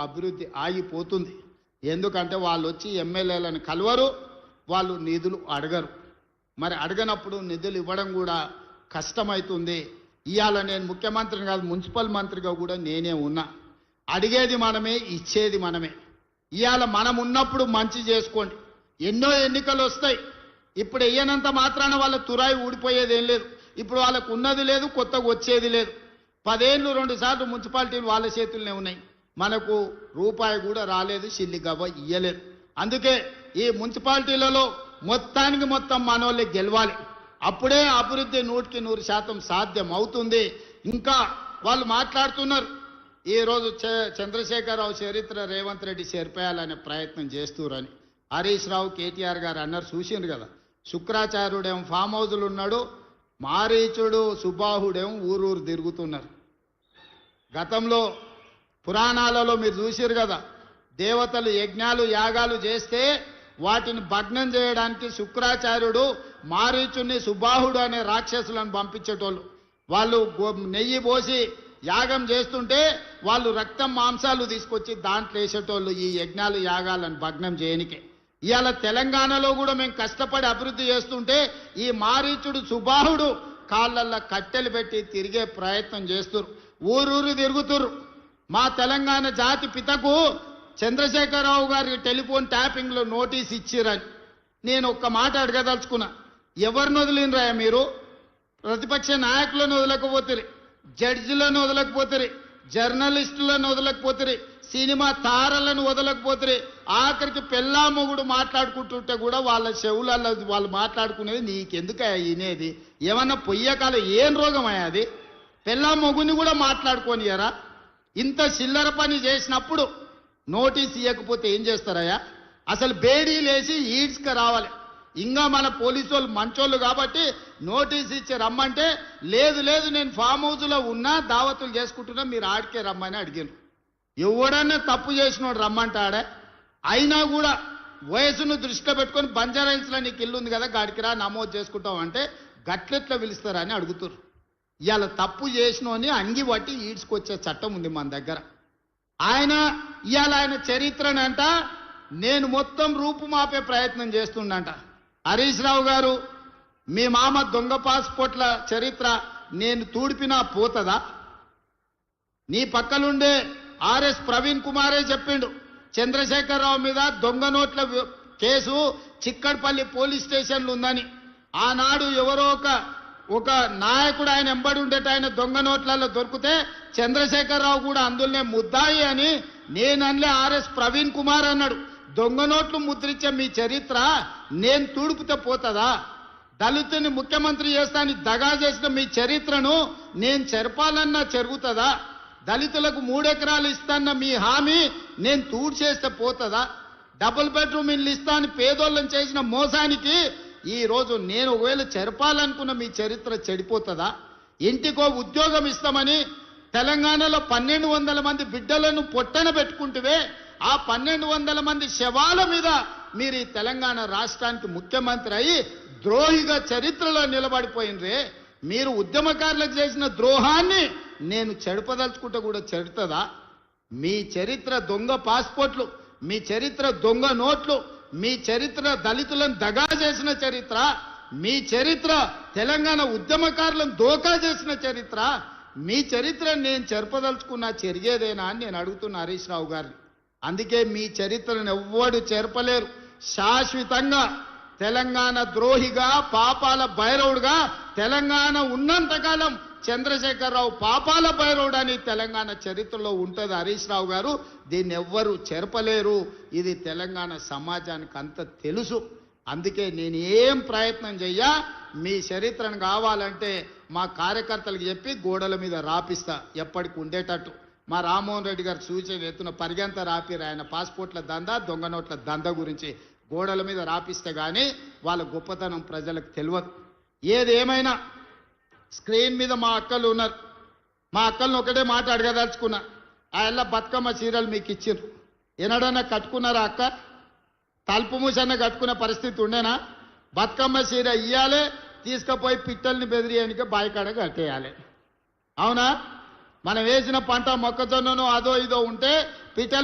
అభివృద్ధి ఆగిపోతుంది. ఎందుకంటే వాళ్ళు వచ్చి ఎమ్మెల్యేలను కలవరు, వాళ్ళు నిధులు అడగరు. మరి అడగనప్పుడు నిధులు ఇవ్వడం కూడా కష్టమవుతుంది. ఇవాళ నేను ముఖ్యమంత్రిని కాదు, మున్సిపల్ మంత్రిగా కూడా నేనే ఉన్నా. అడిగేది మనమే, ఇచ్చేది మనమే. ఇవాళ మనం ఉన్నప్పుడు మంచి చేసుకోండి. ఎన్నో ఎన్నికలు వస్తాయి. ఇప్పుడు వెయ్యనంత మాత్రాన వాళ్ళ తురాయి ఊడిపోయేది ఏం లేదు. ఇప్పుడు వాళ్ళకు ఉన్నది లేదు, కొత్తగా వచ్చేది లేదు. 10 ఏళ్ళు 2 సార్లు మున్సిపాలిటీలు వాళ్ళ చేతుల్లోనే ఉన్నాయి. మనకు రూపాయి కూడా రాలేదు, సిల్లి గవ్వ ఇయ్యలేదు. అందుకే ఈ మున్సిపాలిటీలలో మొత్తానికి మొత్తం మనోళ్ళే గెలవాలి. అప్పుడే అభివృద్ధి 100% సాధ్యం అవుతుంది. ఇంకా వాళ్ళు మాట్లాడుతున్నారు, ఈరోజు చంద్రశేఖరరావు చరిత్ర రేవంత్ రెడ్డి చేర్పేయాలనే ప్రయత్నం చేస్తురని. హరీష్ రావు, కేటీఆర్ గారు అన్నారు, చూసిండ్రు కదా. శుక్రాచార్యుడేమో ఫామ్ హౌజులు ఉన్నాడు, మారీచుడు సుబాహుడేమో ఊరూరు తిరుగుతున్నారు. గతంలో పురాణాలలో మీరు చూసిరు కదా, దేవతలు యజ్ఞాలు యాగాలు చేస్తే వాటిని భగ్నం చేయడానికి శుక్రాచార్యుడు మారీచుని సుబాహుడు అనే రాక్షసులను పంపించేటోళ్ళు. వాళ్ళు నెయ్యి పోసి యాగం చేస్తుంటే వాళ్ళు రక్తం మాంసాలు తీసుకొచ్చి దాంట్లో వేసేటోళ్ళు ఈ యజ్ఞాలు యాగాలను భగ్నం చేయనికే. ఇవాళ తెలంగాణలో కూడా మేము కష్టపడి అభివృద్ధి చేస్తుంటే ఈ మారీచుడు సుబాహుడు కాళ్ళల్లో కట్టెలు పెట్టి తిరిగే ప్రయత్నం చేస్తున్నారు, ఊరూరు తిరుగుతురు. మా తెలంగాణ జాతి పితకు చంద్రశేఖరరావు గారి టెలిఫోన్ ట్యాపింగ్లో నోటీస్ ఇచ్చిరని నేను ఒక్క మాట అడగదలుచుకున్నా. ఎవరిని వదిలినరా మీరు? ప్రతిపక్ష నాయకులను వదలకపోతే, జడ్జిలను వదలకపోతే, జర్నలిస్టులను వదలకపోతే, సినిమా తారలను వదలకపోతే, ఆఖరికి పెళ్ళా మొగుడు మాట్లాడుకుంటుంటే కూడా వాళ్ళ చెవులలో వాళ్ళు మాట్లాడుకునేది నీకెందుకయ్యా వినేది? ఏమన్నా పొయ్యకాల ఏం రోగం అయ్యా అది? పెళ్ళా మొగుని కూడా మాట్లాడుకోనియరా? ఇంత చిల్లర పని చేసినప్పుడు నోటీస్ ఇవ్వకపోతే ఏం చేస్తారయ్యా? అసలు బేడీలేసి ఈడ్స్కి రావాలి. ఇంకా మన పోలీసు వాళ్ళు మంచోళ్ళు కాబట్టి నోటీస్ ఇచ్చి రమ్మంటే లేదు లేదు నేను ఫామ్ హౌస్లో ఉన్నా, దావతులు చేసుకుంటున్నా, మీరు ఆడికే రమ్మని అడిగాను. ఎవడన్నా తప్పు చేసినోడు రమ్మంటాడే? అయినా కూడా వయసును దృష్టిలో పెట్టుకొని బంజారా హిల్స్లో నీకు ఇల్లు ఉంది కదా, గాడికి రా నమోదు చేసుకుంటాం అంటే గట్లెట్లా పిలుస్తారని అడుగుతారు. ఇవాళ తప్పు చేసినోని అంగి పట్టి ఈడ్చుకొచ్చే చట్టం ఉంది మన దగ్గర. ఇవాళ ఆయన చరిత్రనంట నేను మొత్తం రూపుమాపే ప్రయత్నం చేస్తుండంట. హరీష్ రావు గారు, మీ మామ దొంగ పాస్పోర్ట్ల చరిత్ర నేను తూడిపినా పోతుందా? నీ పక్కలుండే ఆర్ఎస్ ప్రవీణ్ కుమారే చెప్పిండు, చంద్రశేఖరరావు మీద దొంగ నోట్ల కేసు చిక్కడపల్లి పోలీస్ స్టేషన్లు ఉందని. ఆనాడు ఎవరో ఒక నాయకుడు ఆయన ఎంబడి ఉండేట ఆయన దొంగ నోట్లలో దొరికితే చంద్రశేఖరరావు కూడా అందులోనే ముద్దాయి అని నేనన్లే ఆర్ఎస్ ప్రవీణ్ కుమార్ అన్నాడు. దొంగ నోట్లు ముద్రించే మీ చరిత్ర నేను తూడుపుతే పోతుందా? దళితుని ముఖ్యమంత్రి చేస్తానని దగా చేసిన మీ చరిత్రను నేను చెరపాలన్నా జరుగుతుందా? దళితులకు 3 ఎకరాలు ఇస్తాన్న మీ హామీ నేను తూడ్చేస్తే పోతుందా? డబుల్ బెడ్రూమ్ ఇల్లు ఇస్తాను పేదోళ్ళని చేసిన మోసానికి ఈ రోజు నేను ఒకవేళ చెరపాలనుకున్న మీ చరిత్ర చెడిపోతుందా? ఇంటికో ఉద్యోగం ఇస్తామని తెలంగాణలో 1200 మంది బిడ్డలను పొట్టన పెట్టుకుంటువే, ఆ 1200 మంది శవాల మీద మీరు ఈ తెలంగాణ రాష్ట్రానికి ముఖ్యమంత్రి అయ్యి ద్రోహిగా చరిత్రలో నిలబడిపోయినరే. మీరు ఉద్యమకారులకు చేసిన ద్రోహాన్ని నేను చెడపదలుచుకుంటే కూడా చెడుతుందా? మీ చరిత్ర దొంగ పాస్పోర్ట్లు, మీ చరిత్ర దొంగ నోట్లు, మీ చరిత్ర దళితులను దగా చేసిన చరిత్ర, మీ చరిత్ర తెలంగాణ ఉద్యమకారులను దోకా చేసిన చరిత్ర. మీ చరిత్ర నేను చెరపదలుచుకున్నా చెరిగేదేనా అని నేను అడుగుతున్నా హరీష్ రావు గారిని. అందుకే మీ చరిత్రను ఎవ్వడు చెరపలేరు. శాశ్వతంగా తెలంగాణ ద్రోహిగా, పాపాల భైరవుడుగా తెలంగాణ ఉన్నంతకాలం చంద్రశేఖరరావు పాపాల భైరవుడు అని తెలంగాణ చరిత్రలో ఉంటుంది హరీష్ రావు గారు. దీన్ని ఎవ్వరు చెరపలేరు. ఇది తెలంగాణ సమాజానికి అంత తెలుసు. అందుకే నేను ఏం ప్రయత్నం చెయ్యా, మీ చరిత్రను కావాలంటే మా కార్యకర్తలకు చెప్పి గోడల మీద రాపిస్తా ఎప్పటికి ఉండేటట్టు. మా రామ్మోహన్ రెడ్డి గారు సూచన ఎత్తున పరిగంత రాపిరు ఆయన పాస్పోర్ట్ల దందా, దొంగ నోట్ల దందా గురించి గోడల మీద రాపిస్తే కానీ వాళ్ళ గొప్పతనం ప్రజలకు తెలియదు. ఏదేమైనా స్క్రీన్ మీద మా అక్కలు ఉన్నారు. మా అక్కలను ఒకటే మాట అడగదలుచుకున్నా. ఆ ఎల్ల బతుకమ్మ చీరలు మీకు ఇచ్చిర్రు, ఎన్నడన్నా కట్టుకున్నారా అక్క? తలుపు మూసన్న కట్టుకునే పరిస్థితి ఉండేనా? బతుకమ్మ చీర ఇయ్యాలి, తీసుకుపోయి పిట్టల్ని బెదిరియడానికి బాయికాడ కట్టేయాలి. అవునా? మనం వేసిన పంట మొక్కజొన్ననో అదో ఇదో ఉంటే పిట్టలు